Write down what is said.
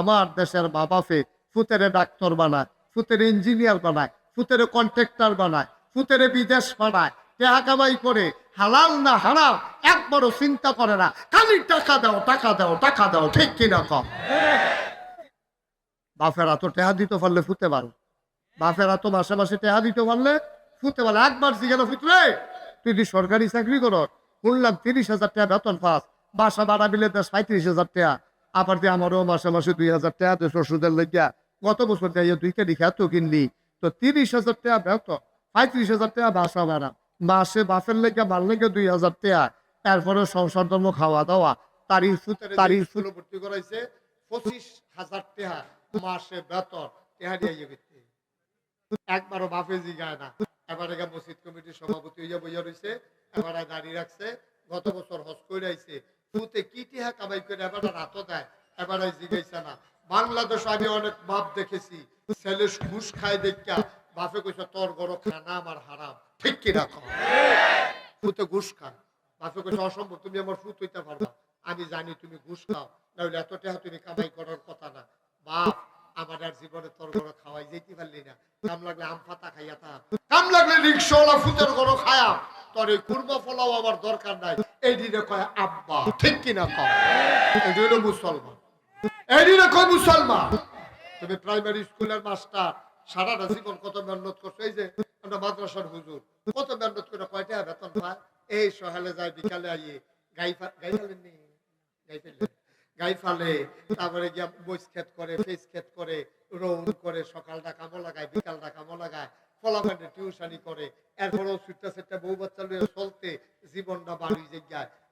আমার দেশের মা বাপে ফুতেরে ডাক্তার বানায়, ফুতেরে ইঞ্জিনিয়ার বানায়, ফুতেরে কন্ট্রাক্টর বানায়, ফুতেরে বিদেশ বানায়, টাকা কামাই করে হালাল না হারাম একবারও চিন্তা করে না, খালি টাকা দাও টাকা দাও টাকা দাও, ঠিক কিনা কম? বাপেরা তো টেহা দিতে পারলে ফুতে পারো, বাপেরা তো মাসে মাসে টেহা দিতে পারলে ফুতে পারলে। একবার জিজ্ঞাসা ফুটলে তুই যদি সরকারি চাকরি করো, শুনলাম 30,000 টাকা বেতন পাস, বাসা ভাড়া বিলে দেশ 35,000 টাকা, আবার দিয়ে আমারও মাসে মাসে 2,000 টাকা দেশ ওষুধের লেগিয়া গত বছর দিয়ে 2 কেজি খেতো কিনলি, তো 30,000 টাকা বেতন, 35,000 টাকা বাসা ভাড়া, মাসে বাপের লেগে মার লেগে 2,000 টাকা, তারপরে সংসার ধর্ম খাওয়া দাওয়া, তারিখ ভর্তি করাইছে 25,000 টাকা মাসে বেতন, টাকা দিয়ে গেছে। একবারও বাপে জিগায় না। এবারে মসজিদ কমিটির সভাপতি হইয়া বইয়া রয়েছে, এবারে গাড়ি রাখছে, গত বছর হজ করে আইছে, ফুতে কি টিহা কামাই করে এবারে রাতও দেয়, এবারে জিগাইছে না। বাংলাদেশ আমি অনেক বাপ দেখেছি, ছেলে ঘুষ খায় দেখা বাপে কইছে তোর গরো খানা আমার হারাম, ঠিক কি রাখো? ফুতে ঘুষ খায়, বাপে কইছে অসম্ভব, তুমি আমার ফুত হইতে পারবা, আমি জানি তুমি ঘুষ খাও, নাহলে এত টাকা তুমি কামাই করার কথা না। বাপ আমার আর জীবনে তোর গরো খাওয়াই যেতে পারলি না, কাম লাগলে আম পাতা খাইয়া থাক, কাম লাগলে রিক্সাওয়ালা ফুতের গরো খায়া, তোর এই কুরমা ফলাও আমার দরকার নাই, এই দিনে কয় আব্বা, ঠিক কিনা কও? এই হলো মুসলমান, এই দিনে কয় মুসলমান। তুমি প্রাইমারি স্কুলের মাস্টার, সারাটা জীবন কত মেহনত করছো, এই যে আমরা মাদ্রাসার হুজুর কত মেহনত করে কয়টা বেতন পায়, এই সকালে যায় বিকালে আইয়ে গাই ফেলেন নি, গাই ফালে, তারপরে গিয়া বইস ক্ষেত করে, ফেস ক্ষেত করে, রৌন করে, সকালটা কামো লাগায়, বিকালটা কামো লাগায়, ফলাফান্ডে টিউশনি করে, এরপরেও ছুটটা ছুটটা বউ বাচ্চা লইয়া চলতে জীবনটা বাড়ি যায়।